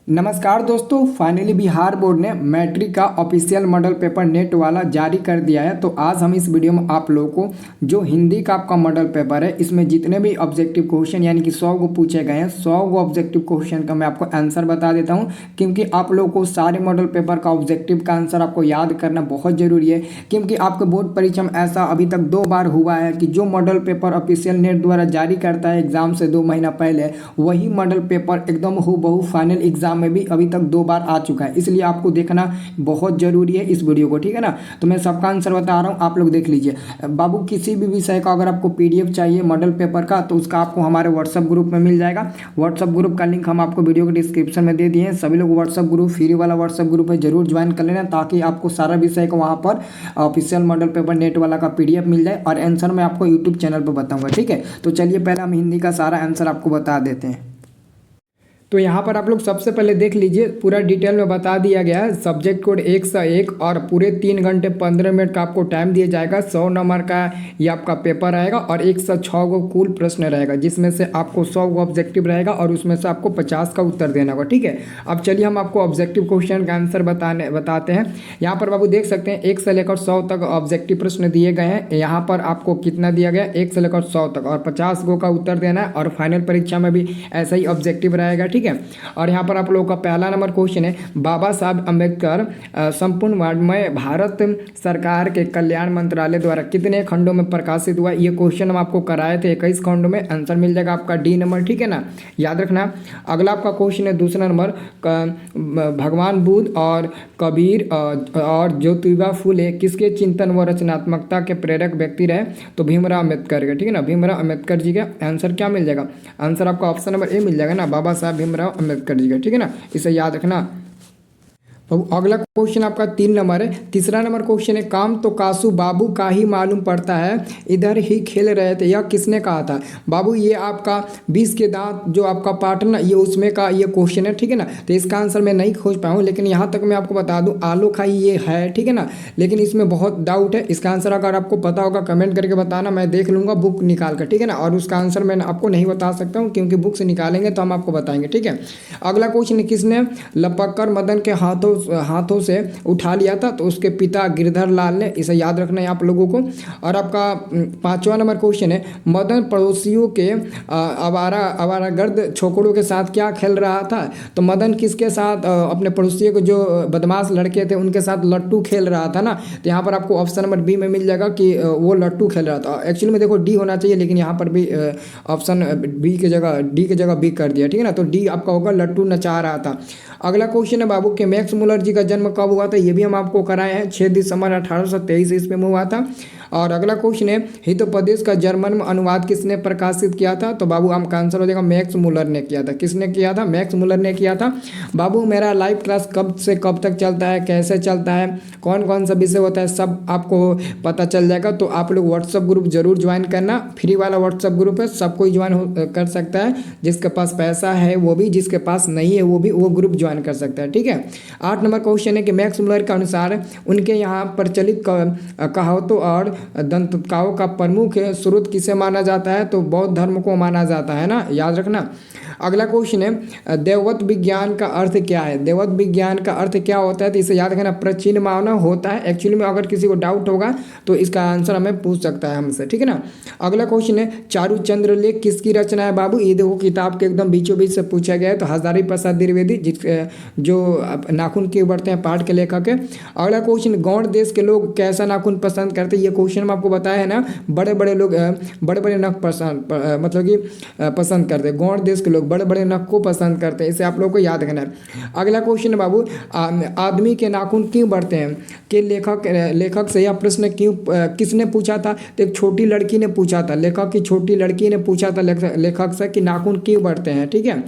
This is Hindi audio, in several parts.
नमस्कार दोस्तों, फाइनली बिहार बोर्ड ने मैट्रिक का ऑफिशियल मॉडल पेपर नेट वाला जारी कर दिया है। तो आज हम इस वीडियो में आप लोगों को जो हिंदी का आपका मॉडल पेपर है, इसमें जितने भी ऑब्जेक्टिव क्वेश्चन यानी कि 100 को पूछे गए हैं, 100 को ऑब्जेक्टिव क्वेश्चन का मैं आपको आंसर बता देता हूं, क्योंकि आप लोगों को सारे मॉडल पेपर का ऑब्जेक्टिव का आंसर आपको याद करना बहुत जरूरी है। क्योंकि आपके बोर्ड परीक्षा में ऐसा अभी तक 2 बार हुआ है कि जो मॉडल पेपर ऑफिशियल नेट द्वारा जारी करता है एग्जाम से 2 महीना पहले, वही मॉडल पेपर एकदम हूबहू फाइनल एग्जाम में भी अभी तक 2 बार आ चुका है। इसलिए आपको देखना बहुत जरूरी है इस वीडियो को, ठीक है ना। तो मैं सबका आंसर बता रहा हूँ, आप लोग देख लीजिए। बाबू, किसी भी विषय का अगर आपको पीडीएफ चाहिए मॉडल पेपर का, तो उसका आपको हमारे व्हाट्सएप ग्रुप में मिल जाएगा। व्हाट्सएप ग्रुप का लिंक हम आपको वीडियो के डिस्क्रिप्शन में दे दिए हैं। सभी लोग व्हाट्सएप ग्रुप, फ्री वाला व्हाट्सएप ग्रुप है, जरूर ज्वाइन कर लेना, ताकि आपको सारा विषय का वहाँ पर ऑफिशियल मॉडल पेपर नेट वाला का पीडीएफ मिल जाए और आंसर मैं आपको यूट्यूब चैनल पर बताऊंगा, ठीक है। तो चलिए पहले हम हिंदी का सारा आंसर आपको बता देते हैं। तो यहाँ पर आप लोग सबसे पहले देख लीजिए, पूरा डिटेल में बता दिया गया है। सब्जेक्ट कोड 101 और पूरे 3 घंटे 15 मिनट का आपको टाइम दिया जाएगा। 100 नंबर का ये आपका पेपर रहेगा और 106 को कुल प्रश्न रहेगा, जिसमें से आपको 100 को ऑब्जेक्टिव रहेगा और उसमें से आपको 50 का उत्तर देना होगा, ठीक है। अब चलिए हम आपको ऑब्जेक्टिव क्वेश्चन का आंसर बताते हैं। यहाँ पर बाबू देख सकते हैं 1 से लेकर 100 तक ऑब्जेक्टिव प्रश्न दिए गए हैं। यहाँ पर आपको कितना दिया गया, 1 से लेकर 100 तक, और 50 गो का उत्तर देना है। और फाइनल परीक्षा में भी ऐसा ही ऑब्जेक्टिव रहेगा, ठीक है। और यहाँ पर आप लोगों का पहला नंबर क्वेश्चन है, बाबा साहब अम्बेडकर संपूर्ण वाङ्मय भारत सरकार के कल्याण मंत्रालय द्वारा कितने खंडों में प्रकाशित हुआ। ये क्वेश्चन हम आपको कराए थे 21 खंडों में। आंसर मिल जाएगा आपका डी नंबर, ठीक है ना, याद रखना। अगला आपका क्वेश्चन है दूसरा नंबर, भगवान बुद्ध और कबीर और ज्योतिबा फुले किसके चिंतन व रचनात्मकता के प्रेरक व्यक्ति रहे। तो भीमराव अम्बेडकर के, ठीक है ना, भीमराव अम्बेडकर जी का आंसर क्या मिल जाएगा। आंसर आपका ऑप्शन नंबर ए मिल जाएगा ना, बाबा साहब भीमराव अम्बेडकर जी का, ठीक है ना, इसे याद रखना। तो अगला क्वेश्चन आपका 3 नंबर है। तीसरा नंबर क्वेश्चन है, काम तो कासू बाबू का ही मालूम पड़ता है, इधर ही खेल रहे थे, यह किसने कहा था। बाबू ये आपका 20 के दांत जो आपका पार्ट है ना, ये उसमें का ये क्वेश्चन है, ठीक है ना। तो इसका आंसर मैं नहीं खोज पाया हूँ, लेकिन यहाँ तक मैं आपको बता दूँ आलू खाई ये है, ठीक है ना, लेकिन इसमें बहुत डाउट है। इसका आंसर अगर आपको पता होगा कमेंट करके बताना, मैं देख लूँगा बुक निकाल कर, ठीक है ना। और उसका आंसर मैं आपको नहीं बता सकता हूँ, क्योंकि बुक से निकालेंगे तो हम आपको बताएंगे, ठीक है। अगला क्वेश्चन है, किसने लपक कर मदन के हाथों से उठा लिया था। तो उसके पिता गिरधर लाल ने, इसे याद रखना है आप लोगों को। और आपका 5वां नंबर क्वेश्चन है, मदन पड़ोसियों के आवारागर्द छोकरों के साथ क्या खेल रहा था। तो मदन किसके साथ, अपने पड़ोसियों के जो बदमाश लड़के थे उनके साथ लट्टू खेल रहा था ना। तो यहाँ पर आपको ऑप्शन नंबर बी में मिल जाएगा कि वो लट्टू खेल रहा था। एक्चुअली में देखो डी होना चाहिए, लेकिन यहाँ पर भी ऑप्शन बी की जगह डी की जगह बी कर दिया, ठीक है ना। तो डी आपका होगा लट्टू नचा रहा था। अगला क्वेश्चन है बाबू कि मैक्स मुलर जी का जन्म कब हुआ था। ये भी हम आपको कराए हैं, 6 दिसंबर 1823 ईस्वी में हुआ था। और अगला क्वेश्चन है, हितोपदेश का जर्मन में अनुवाद किसने प्रकाशित किया था। तो बाबू आपका आंसर हो जाएगा मैक्स मुलर ने किया था। किसने किया था, मैक्स मुलर ने किया था। बाबू मेरा लाइव क्लास कब से कब तक चलता है, कैसे चलता है, कौन कौन सा विषय होता है, सब आपको पता चल जाएगा। तो आप लोग व्हाट्सअप ग्रुप जरूर ज्वाइन करना, फ्री वाला व्हाट्सअप ग्रुप है, सब कोई ज्वाइन कर सकता है। जिसके पास पैसा है वो भी, जिसके पास नहीं है वो भी वो ग्रुप ज्वाइन कर सकता है, ठीक है। 8 नंबर क्वेश्चन है कि मैक्स मुलर के अनुसार उनके यहाँ प्रचलित कहावतों और दंतकथाओं का प्रमुख स्रोत किसे माना जाता है। तो बौद्ध धर्म को माना जाता है ना, याद रखना। अगला क्वेश्चन है, दैवत विज्ञान का अर्थ क्या है। दैवत विज्ञान का अर्थ क्या होता है। तो इसे याद रखना, प्राचीन मानव होता है। एक्चुअली में अगर किसी को डाउट होगा तो इसका आंसर हमें पूछ सकता है हमसे, ठीक है ना। अगला क्वेश्चन है, चारुचंद्र लेख किसकी रचना है। बाबू ये देखो किताब के एकदम बीचों बीच से पूछा गया है। तो हजारी प्रसाद द्विवेदी, जो नाखून के उभरते हैं पाठ के लेखक है। अगला क्वेश्चन, गौड़ देश के लोग कैसा नाखून पसंद करते हैं। ये क्वेश्चन में आपको बताया है ना, बड़े बड़े लोग बड़े बड़े नख पसंद मतलब कि पसंद करते हैं। गौड़ देश के लोग बड़े बड़े नख को पसंद करते हैं, इसे आप लोगों को याद रखना है। अगला क्वेश्चन है बाबू, आदमी के नाखून क्यों बढ़ते हैं कि लेखक से यह प्रश्न क्यों किसने पूछा था। तो एक छोटी लड़की ने पूछा था, लेखक की छोटी लड़की ने पूछा था लेखक से कि नाखून क्यों बढ़ते हैं, ठीक है।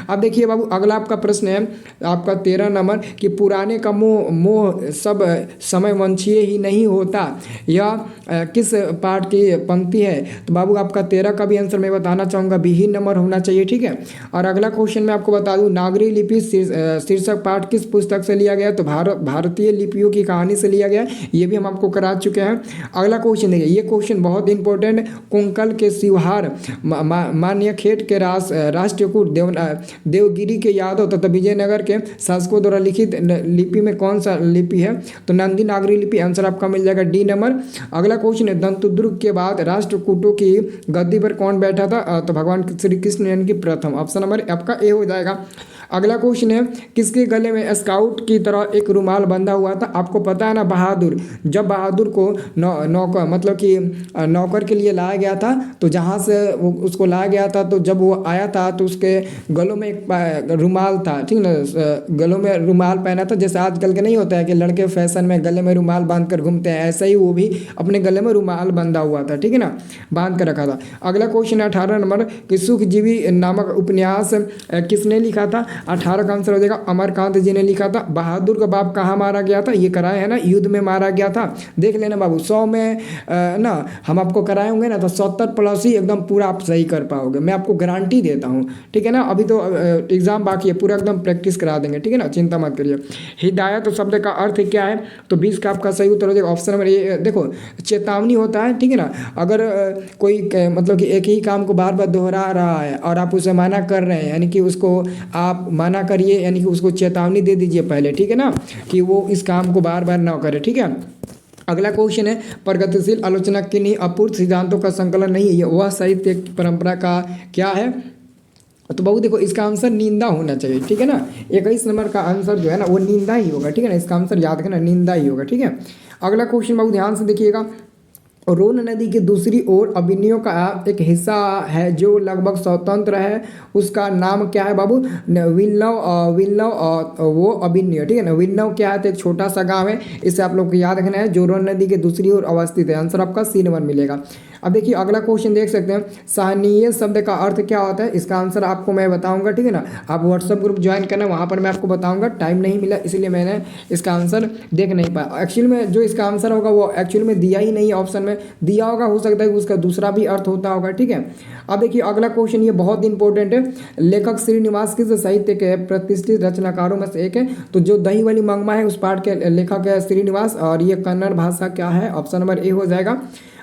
अब देखिए बाबू अगला आपका प्रश्न है आपका 13 नंबर कि पुराने का मोह सब समय वंशीय ही नहीं होता, यह किस पाठ की पंक्ति है। तो बाबू आपका 13 का भी आंसर मैं बताना चाहूँगा बी ही नंबर होना चाहिए, ठीक है। और अगला क्वेश्चन मैं आपको बता दूं, नागरी लिपि शीर्षक पाठ किस पुस्तक से लिया गया है? तो भारतीय लिपियों की कहानी से लिया गया है। ये भी हम आपको करा चुके हैं। अगला क्वेश्चन देखिए, ये क्वेश्चन बहुत इंपॉर्टेंट है। कुंकल के शिवहार मान्यखेट के राष्ट्रकूट देवगिरी के यादव तथा विजयनगर के शासकों द्वारा लिखित लिपि में कौन सा लिपि है? तो नंदी नागरी लिपि। आंसर आपका मिल जाएगा डी नंबर। अगला क्वेश्चन है, दंतुद्रुक के बाद राष्ट्रकूटों की गद्दी पर कौन बैठा था? तो भगवान श्री कृष्ण यानी कि प्रथम। ऑप्शन नंबर आपका ए हो जाएगा। अगला क्वेश्चन है, किसके गले में स्काउट की तरह एक रुमाल बंधा हुआ था? आपको पता है ना, बहादुर। जब बहादुर को नौकर मतलब कि नौकर के लिए लाया गया था, तो जहाँ से वो उसको लाया गया था, तो जब वो आया था तो उसके गलों में एक रुमाल था, ठीक ना, गलों में रुमाल पहना था। जैसे आजकल के नहीं होता है कि लड़के फैशन में गले में रुमाल बांध कर घूमते हैं, ऐसा ही वो भी अपने गले में रुमाल बंधा हुआ था, ठीक है ना, बांध कर रखा था। अगला क्वेश्चन है 18 नंबर, कि सुखजीवी नामक उपन्यास किसने लिखा था? 18 का आंसर हो जाएगा अमरकांत जी ने लिखा था। बहादुर का बाप कहाँ मारा गया था? ये कराए है ना, युद्ध में मारा गया था। देख लेना बाबू, 100 में ना हम आपको कराए होंगे ना, तो 70 प्लस ही एकदम पूरा आप सही कर पाओगे, मैं आपको गारंटी देता हूँ, ठीक है ना। अभी तो एग्जाम बाकी है, पूरा एकदम प्रैक्टिस करा देंगे, ठीक है ना, चिंता मत करिए। हिदायत शब्द का अर्थ क्या है? तो 20 का आपका सही उत्तर हो जाएगा ऑप्शन नंबर ए। देखो, चेतावनी होता है, ठीक है ना। अगर कोई मतलब कि एक ही काम को बार बार दोहरा रहा है और आप उसे मना कर रहे हैं, यानी कि उसको आप मना करिए, यानी कि उसको चेतावनी दे दीजिए पहले, ठीक है ना, कि वो इस काम को बार बार ना करे, ठीक है। अगला क्वेश्चन है, प्रगतिशील आलोचना किन्हीं अपूर्व सिद्धांतों का संकलन नहीं है, वह साहित्य परंपरा का क्या है? तो बहु देखो, इसका आंसर निंदा होना चाहिए, ठीक है ना। 21 नंबर का आंसर जो है ना वो निंदा ही होगा, ठीक है ना। इसका आंसर याद रखना, निंदा ही होगा, ठीक है। अगला क्वेश्चन बहुत ध्यान से देखिएगा, रोन नदी की दूसरी ओर अभिनयों का एक हिस्सा है जो लगभग स्वतंत्र है, उसका नाम क्या है बाबू? विल्लव वो अभिनय, ठीक है ना। विल्लव क्या है? तो एक छोटा सा गांव है, इसे आप लोग को याद रखना है, जो रोन नदी के दूसरी ओर अवस्थित है। आंसर आपका सी नंबर मिलेगा। अब देखिए अगला क्वेश्चन देख सकते हैं, सहनीय शब्द का अर्थ क्या होता है? इसका आंसर आपको मैं बताऊंगा, ठीक है ना। आप व्हाट्सएप ग्रुप ज्वाइन करना, वहाँ पर मैं आपको बताऊंगा। टाइम नहीं मिला इसलिए मैंने इसका आंसर देख नहीं पाया। एक्चुअल में जो इसका आंसर होगा वो एक्चुअल में दिया ही नहीं है, ऑप्शन में दिया होगा, हो सकता है कि उसका दूसरा भी अर्थ होता होगा, ठीक है। अब देखिए अगला क्वेश्चन, ये बहुत इंपॉर्टेंट है। लेखक श्रीनिवास किस साहित्य के प्रतिष्ठित रचनाकारों में से एक है? तो जो दही वाली मंगमा है उस पाठ के लेखक है श्रीनिवास, और ये कन्नड़ भाषा क्या है? ऑप्शन नंबर ए हो जाएगा।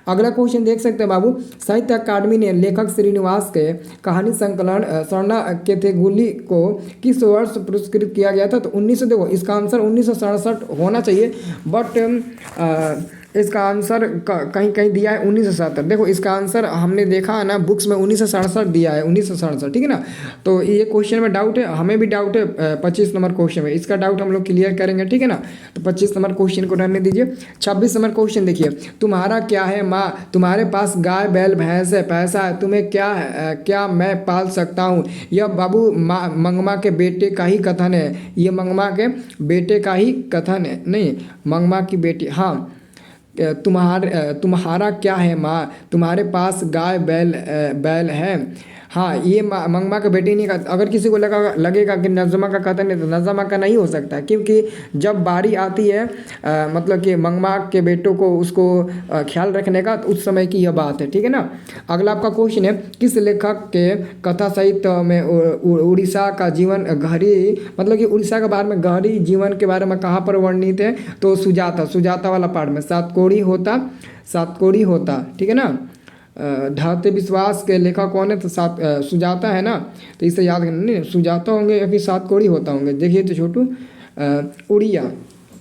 अगला क्वेश्चन देख सकते हैं बाबू, साहित्य अकादमी ने लेखक श्रीनिवास के कहानी संकलन स्वर्णा केतेगुली को किस वर्ष पुरस्कृत किया गया था? तो 1900, देखो इसका आंसर 1967 होना चाहिए, बट इसका आंसर कहीं कहीं दिया है 1967। देखो इसका आंसर हमने देखा है ना, बुक्स में 1967 दिया है, 1967, ठीक है ना। तो ये क्वेश्चन में डाउट है, हमें भी डाउट है 25 नंबर क्वेश्चन में, इसका डाउट हम लोग क्लियर करेंगे, ठीक है ना। तो 25 नंबर क्वेश्चन को रहने दीजिए। 26 नंबर क्वेश्चन देखिए, तुम्हारा क्या है माँ? तुम्हारे पास गाय बैल भैंस है, पैसा है, तुम्हें क्या है? क्या मैं पाल सकता हूँ? यह बाबू मंगमा के बेटे का ही कथन है, ये मंगमा के बेटे का ही कथन है, नहीं मंगमा की बेटी। हाँ, तुम्हारा क्या है माँ? तुम्हारे पास गाय बैल है। हाँ, ये मंगमा का बेटी नहीं का। अगर किसी को लगेगा कि नज़मा का कथन है, तो नज़मा का नहीं हो सकता, क्योंकि जब बारी आती है मतलब कि मंगमा के बेटों को उसको ख्याल रखने का, तो उस समय की यह बात है, ठीक है ना। अगला आपका क्वेश्चन है, किस लेखक के कथा साहित्य में उड़ीसा का जीवन गहरी, मतलब कि उड़ीसा के बारे में गहरी जीवन के बारे में कहाँ पर वर्णित है? तो सुजाता वाला पार्ट में, सातकोड़ी होता, ठीक है ना। ढाते विश्वास के लेखक कौन है? तो सुजाता है ना, तो इसे याद करना। नहीं, सुजाता होंगे या फिर सातकोड़ी होता होंगे। देखिए तो छोटू,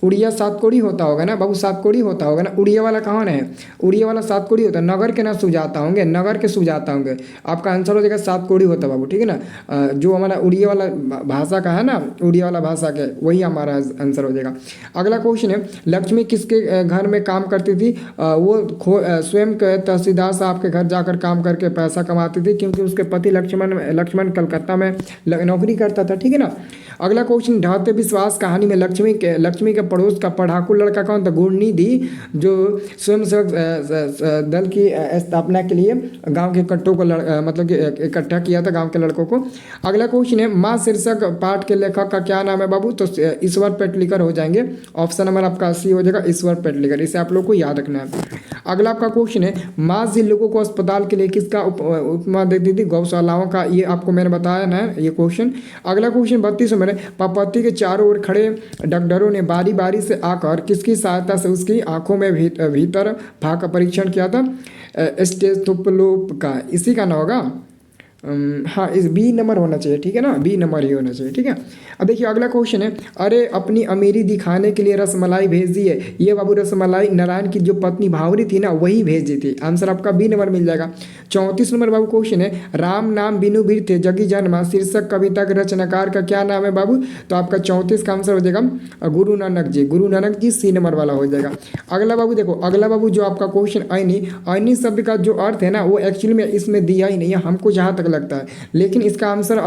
उड़िया सातकोड़ी होता होगा ना बाबू, सातकोड़ी होता होगा ना। उड़िया वाला कौन है? उड़िया वाला सातकोड़ी होता है। नगर के ना सुजाता होंगे, नगर के सुजाता होंगे। आपका आंसर हो जाएगा सातकोड़ी होता बाबू, ठीक है ना। जो हमारा उड़िया वाला भाषा का है ना, उड़िया वाला भाषा का, वही हमारा आंसर हो जाएगा। अगला क्वेश्चन है, लक्ष्मी किसके घर में काम करती थी? वो स्वयं तहसीलदार साहब के घर जाकर काम करके पैसा कमाती थी, क्योंकि उसके पति लक्ष्मण कलकत्ता में नौकरी करता था, ठीक है ना। अगला क्वेश्चन, ढाते विश्वास कहानी में लक्ष्मी के पड़ोस का पढ़ाकू लड़का कौन था? गुणनिधि, जो स्वयं सेवक दल की स्थापना के लिए गांव के कट्टों को मतलब कि इकट्ठा किया था गांव के लड़कों को। अगला क्वेश्चन है, माँ शीर्षक पाठ के लेखक का क्या नाम है बाबू? तो ईश्वर पेटलिकर हो जाएंगे। ऑप्शन नंबर आपका सी हो जाएगा, ईश्वर पेटलिकर। इसे आप लोग को याद रखना है। अगला आपका क्वेश्चन है, माँ झील लोगों को अस्पताल के लिए किसका उपमा देती थी? गौशालाओं का। ये आपको मैंने बताया ना ये क्वेश्चन। अगला क्वेश्चन 32 नंबर है, पापती के चारों ओर खड़े डॉक्टरों ने बारी बारी से आकर किसकी सहायता से उसकी आंखों में भीतर भाग का परीक्षण किया था? स्टेथोस्कोप का। इसी का ना होगा। हाँ, इस बी नंबर होना चाहिए, ठीक है ना, बी नंबर ही होना चाहिए, ठीक है। अब देखिए अगला क्वेश्चन है, अरे अपनी अमीरी दिखाने के लिए रसमलाई भेज दी है। ये बाबू रसमलाई नारायण की जो पत्नी भावरी थी ना, वही भेज दी थी। आंसर आपका बी नंबर मिल जाएगा। 34 नंबर बाबू क्वेश्चन है, राम नाम बिनु बीर थे जगी जन्मा शीर्षक कविता के रचनाकार का क्या नाम है बाबू? तो आपका 34 का आंसर हो जाएगा गुरु नानक जी। गुरु नानक जी सी नंबर वाला हो जाएगा। अगला बाबू देखो, अगला बाबू जो आपका क्वेश्चन ऐनी शब्द का जो अर्थ है ना, वो एक्चुअली में इसमें दिया ही नहीं है हमको जहाँ तक लगता है, लेकिन इसका आंसर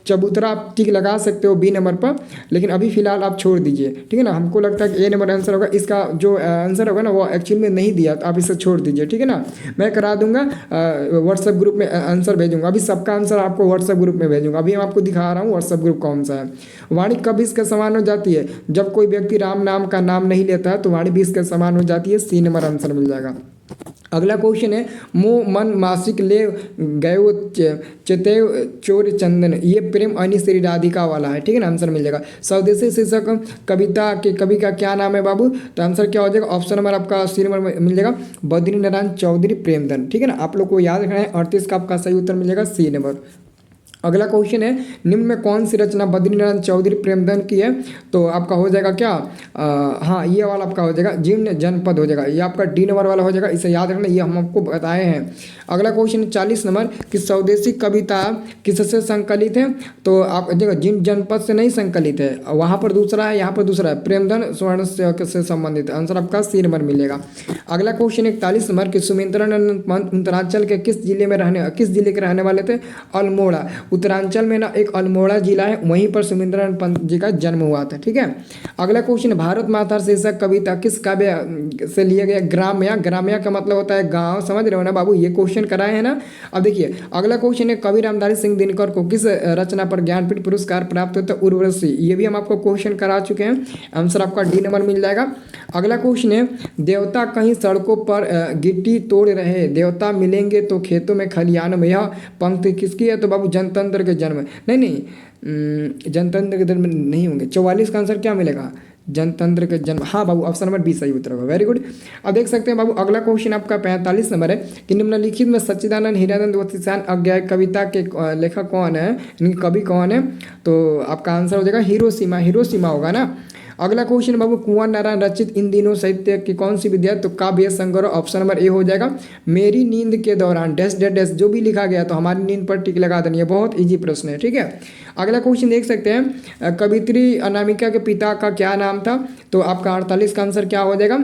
चबूतरा आप टिक लगा सकते हो बी नंबर पर, लेकिन अभी फिलहाल आप छोड़ दीजिए, ठीक है ना। हमको लगता है कि ए नंबर आंसर होगा। इसका जो आंसर होगा ना वो एक्चुअल में नहीं दिया, तो आप इसे छोड़ दीजिए, ठीक है ना। मैं करा दूंगा, व्हाट्सएप ग्रुप में आंसर भेजूंगा। अभी सबका आंसर आपको व्हाट्सएप ग्रुप में भेजूंगा। अभी मैं आपको दिखा रहा हूँ व्हाट्सएप ग्रुप कौन सा है। वाणी कब इसके समान हो जाती है? जब कोई व्यक्ति राम नाम का नाम नहीं लेता है तो वाणी भी इसके समान हो जाती है। सी नंबर आंसर मिल जाएगा। अगला क्वेश्चन है, मोह मन मासिक ले गयो चेतेव चोर चंदन। ये प्रेम अनि श्री राधिका वाला है, ठीक है ना, आंसर मिल जाएगा। स्वदेशी शीर्षक कविता के कवि का क्या नाम है बाबू? तो आंसर क्या हो जाएगा? ऑप्शन नंबर आपका सी नंबर मिल जाएगा, बद्री नारायण चौधरी प्रेमधन, ठीक है ना। आप लोग को याद रखना है। 38 का आपका सही उत्तर मिल जाएगा सी नंबर। अगला क्वेश्चन है, निम्न में कौन सी रचना बद्रीनारायण चौधरी प्रेमधन की है? तो आपका हो जाएगा क्या? हाँ, ये वाला आपका हो जाएगा जीर्ण जनपद हो जाएगा। ये आपका डी नंबर वाला हो जाएगा, इसे याद रखना, ये हम आपको बताए हैं। अगला क्वेश्चन 40 नंबर कि स्वदेशी कविता किससे संकलित है? तो आप देखो जीर्ण जनपद से नहीं संकलित है, वहाँ पर दूसरा है, यहाँ पर दूसरा है। प्रेमधन स्वर्ण से संबंधित है। आंसर आपका सी नंबर मिलेगा। अगला क्वेश्चन 41 नंबर कि सुमिंद्रानंद पंत उत्तरांचल के किस जिले के रहने वाले थे? अल्मोड़ा। उत्तरांचल में ना एक अल्मोड़ा जिला है, वहीं पर सुमिंद्रानंद पंत जी का जन्म हुआ था, ठीक है। अगला क्वेश्चन, भारत माता शीर्षक कविता किस काव्य से लिया गया? ग्राम्या। ग्राम्या का मतलब होता है गांव, समझ रहे हो ना बाबू, ये क्वेश्चन कराए हैं ना। अब देखिए अगला क्वेश्चन है, कवि रामधारी सिंह दिनकर को किस रचना पर ज्ञानपीठ पुरस्कार प्राप्त होता है? उर्वशी। ये भी हम आपको क्वेश्चन करा चुके हैं। आंसर आपका डी नंबर मिल जाएगा। अगला क्वेश्चन है, देवता कहीं सड़कों पर गिट्टी तोड़ रहे, देवता मिलेंगे तो खेतों में खलिहानों में। यह पंक्ति किसकी है? तो बाबू जनतंत्र के जन्म। नहीं, जनतंत्र के जन्म नहीं होंगे। 44 का आंसर क्या मिलेगा? जनतंत्र के जन्म। हाँ बाबू, ऑप्शन नंबर बी सही उत्तर होगा। Very good. अब देख सकते हैं बाबू अगला क्वेश्चन आपका 45 नंबर है कि निम्नलिखित में सच्चिदानंद हीरानंद वत्सियान अज्ञाय कविता के लेखक कौन है, इनके कवि कौन है? तो आपका आंसर हो जाएगा हिरोशिमा। हिरोशिमा होगा ना। अगला क्वेश्चन बाबू, कुंवर नारायण रचित इन दिनों साहित्य की कौन सी विद्या? तो काव्य संग्रह। ऑप्शन नंबर ए हो जाएगा। मेरी नींद के दौरान डैश डैश डैश जो भी लिखा गया तो हमारी नींद पर टिक लगा देनी है। बहुत इजी प्रश्न है, ठीक है। अगला क्वेश्चन देख सकते हैं, कवित्री अनामिका के पिता का क्या नाम था? तो आपका 48 का आंसर क्या हो जाएगा?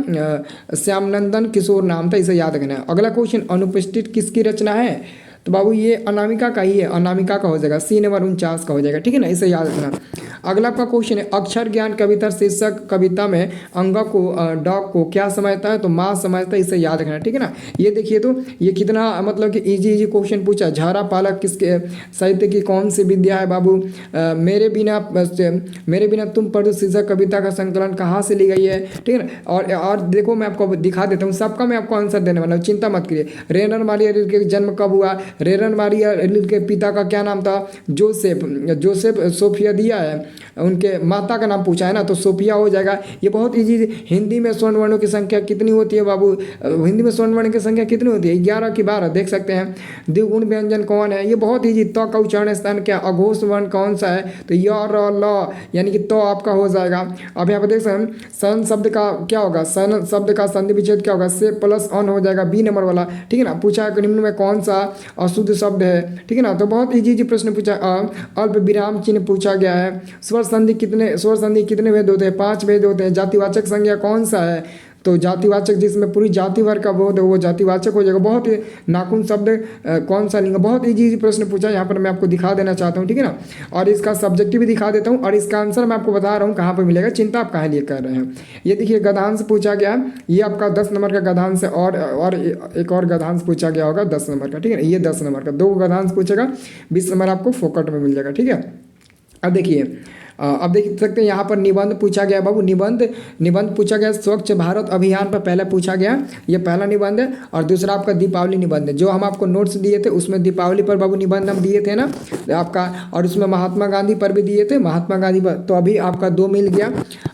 श्यामनंदन किशोर नाम था, इसे याद रखना है। अगला क्वेश्चन, अनुपस्थित किसकी रचना है? तो बाबू ये अनामिका का ही है, अनामिका का हो जाएगा। सी नंबर 49 का हो जाएगा, ठीक है ना, इसे याद रखना। अगला आपका क्वेश्चन है, अक्षर ज्ञान कविता शीर्षक कविता में अंगा को डॉग को क्या समझता है? तो माँ समझता है, इसे याद रखना, ठीक है ना। ये देखिए तो ये कितना मतलब कि इजी क्वेश्चन पूछा। झारा पालक किसके साहित्य की कौन सी विद्या है बाबू? मेरे बिना तुम पर शीर्षक कविता का संकलन कहाँ से ली गई है, ठीक है ना। और देखो मैं आपको दिखा देता हूँ, सबका मैं आपको आंसर देने वाला हूँ, चिंता मत करिए। रेनर मारिया रिल के जन्म कब हुआ? रेनर मारिया रिल के पिता का क्या नाम था? जोसेफ सोफिया दिया है, उनके माता का नाम पूछा है ना, तो सोफिया हो जाएगा। ये बहुत इजी। हिंदी में स्वर्ण वर्णों की संख्या कितनी होती है बाबू? हिंदी में स्वर्ण वर्ण की संख्या कितनी होती है? 11 की 12। देख सकते हैं। द्विगुण व्यंजन कौन है? ये बहुत इजी। तो का उच्चारण स्थान क्या? अघोष वर्ण कौन सा है? तो य र ल, यानी कि तो आपका हो जाएगा। अब यहाँ पर देख सकते हैं, सन शब्द का क्या होगा? सन शब्द का संधि विच्छेद क्या होगा? से प्लस अन हो जाएगा, बी नंबर वाला, ठीक है ना। पूछा है कि निम्न में कौन सा अशुद्ध शब्द है, ठीक है ना। तो बहुत इजी प्रश्न पूछा। अल्प विराम चिन्ह पूछा गया है। स्वर संधि कितने भेद होते हैं? 5 भेद होते हैं। जातिवाचक संज्ञा कौन सा है? तो जातिवाचक जिसमें पूरी जाति भर का बोध है वो जातिवाचक हो जाएगा। बहुत ही नाखून शब्द कौन सा लिंग? बहुत इजी प्रश्न पूछा, यहाँ पर मैं आपको दिखा देना चाहता हूँ, ठीक है ना। और इसका सब्जेक्टिव भी दिखा देता हूँ और इसका आंसर मैं आपको बता रहा हूँ कहाँ पर मिलेगा। चिंता आप काहे लिए कर रहे हैं। ये देखिए गद्यांश पूछा गया, ये आपका 10 नंबर का गद्यांश है। और एक और गद्यांश पूछा गया होगा 10 नंबर का, ठीक है। ये 10 नंबर का 2 गद्यांश पूछेगा, 20 नंबर आपको फोकट में मिल जाएगा, ठीक है। अब देखिए अब देख सकते हैं यहाँ पर निबंध पूछा गया बाबू, निबंध पूछा गया स्वच्छ भारत अभियान पर पहले पूछा गया, ये पहला निबंध है। और दूसरा आपका दीपावली निबंध है, जो हम आपको नोट्स दिए थे उसमें दीपावली पर बाबू निबंध हम दिए थे ना आपका, और उसमें महात्मा गांधी पर भी दिए थे, महात्मा गांधी पर तो अभी आपका 2 मिल गया।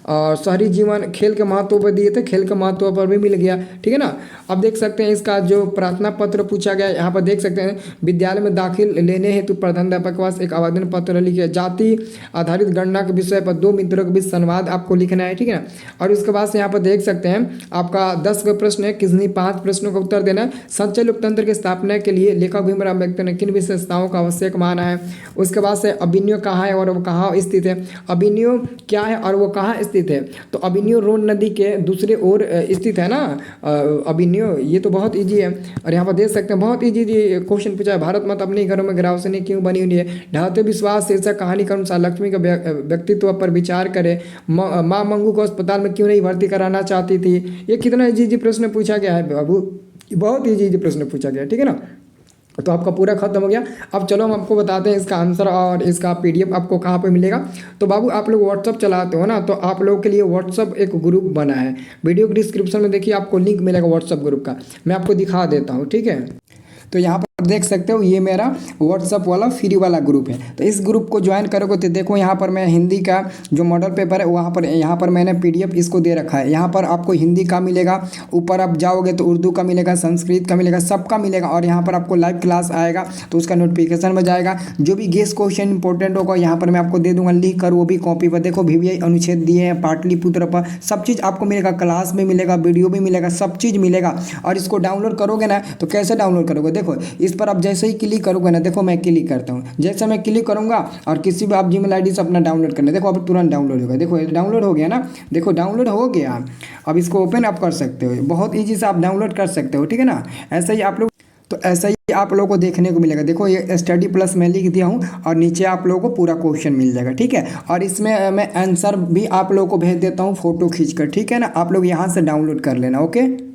और शहरी जीवन खेल के महत्व पर दिए थे, खेल के महत्व पर भी मिल गया, ठीक है ना। अब देख सकते हैं इसका जो प्रार्थना पत्र पूछा गया, यहाँ पर देख सकते हैं विद्यालय में दाखिल लेने हेतु प्रधानाध्यापक के पास एक आवेदन पत्र लिखे, जाति आधारित गणना के विषय पर 2 मित्रों के बीच संवाद आपको लिखना है, ठीक है ना। और उसके बाद से यहाँ पर देख सकते हैं आपका 10 का प्रश्न है, किन्हीं 5 प्रश्नों का उत्तर देना है। सच्चे लोकतंत्र की स्थापना के लिए लेखक भीमराव अम्बेडकर ने किन विशेषताओं का आवश्यक माना है। उसके बाद से अभिनव कहाँ है और वो कहाँ स्थित है, अभिनव क्या है और वो कहाँ स्थित है, तो अभिनव रोन नदी के दूसरे ओर स्थित है ना अभिनव, ये तो बहुत ईजी है। और यहाँ पर देख सकते हैं बहुत ईजी क्वेश्चन पूछा है, भारत मत अपने घरों में गिरावसनी क्यों बनी हुई है। ढाते विश्वास शीर्षक कहानी के अनुसार लक्ष्मी के व्यक्तित्व पर विचार करे, माँ मंगू को अस्पताल में क्यों नहीं भर्ती कराना चाहती थी। ये कितना ईजी प्रश्न पूछा गया है बाबू, बहुत ईजी प्रश्न पूछा गया, ठीक है ना। तो आपका पूरा खत्म हो गया। अब चलो हम आपको बताते हैं इसका आंसर और इसका पीडीएफ आपको कहाँ पे मिलेगा। तो बाबू आप लोग व्हाट्सअप चलाते हो ना, तो आप लोगों के लिए व्हाट्सअप एक ग्रुप बना है, वीडियो के डिस्क्रिप्शन में देखिए आपको लिंक मिलेगा व्हाट्सअप ग्रुप का, मैं आपको दिखा देता हूँ, ठीक है। तो यहाँ पर देख सकते हो ये मेरा व्हाट्सअप वाला फ्री वाला ग्रुप है। तो इस ग्रुप को ज्वाइन करोगे तो देखो यहाँ पर मैं हिंदी का जो मॉडल पेपर है वहाँ पर यहाँ पर मैंने पीडीएफ इसको दे रखा है। यहाँ पर आपको हिंदी का मिलेगा, ऊपर आप जाओगे तो उर्दू का मिलेगा, संस्कृत का मिलेगा, सबका मिलेगा। और यहाँ पर आपको लाइव क्लास आएगा तो उसका नोटिफिकेशन में जाएगा। जो भी गेस्ट क्वेश्चन इंपॉर्टेंट होगा यहाँ पर मैं आपको दे दूंगा लिख कर, वो भी कॉपी पर। देखो VVI अनुच्छेद दिए हैं, पाटलिपुत्र पर सब चीज़ आपको मिलेगा, क्लास में मिलेगा, वीडियो भी मिलेगा, सब चीज़ मिलेगा। और इसको डाउनलोड करोगे ना तो कैसे डाउनलोड करोगे, देखो इस पर आप जैसे ही क्लिक करोगे ना, देखो मैं क्लिक करता हूँ, जैसे मैं क्लिक करूँगा और किसी भी आप जीमेल आईडी से अपना डाउनलोड करना, देखो अब तुरंत डाउनलोड होगा। देखो डाउनलोड हो गया ना, देखो डाउनलोड हो गया। अब इसको ओपन आप कर सकते हो, बहुत ईजी से आप डाउनलोड कर सकते हो, ठीक है ना। ऐसा ही आप लोग तो ऐसा ही आप लोगों को देखने को मिलेगा। देखो ये स्टडी प्लस मैं लिख दिया हूँ और नीचे आप लोगों को पूरा क्वेश्चन मिल जाएगा, ठीक है। और इसमें मैं आंसर भी आप लोगों को भेज देता हूँ फोटो खींच कर, ठीक है ना। आप लोग यहाँ से डाउनलोड कर लेना, ओके।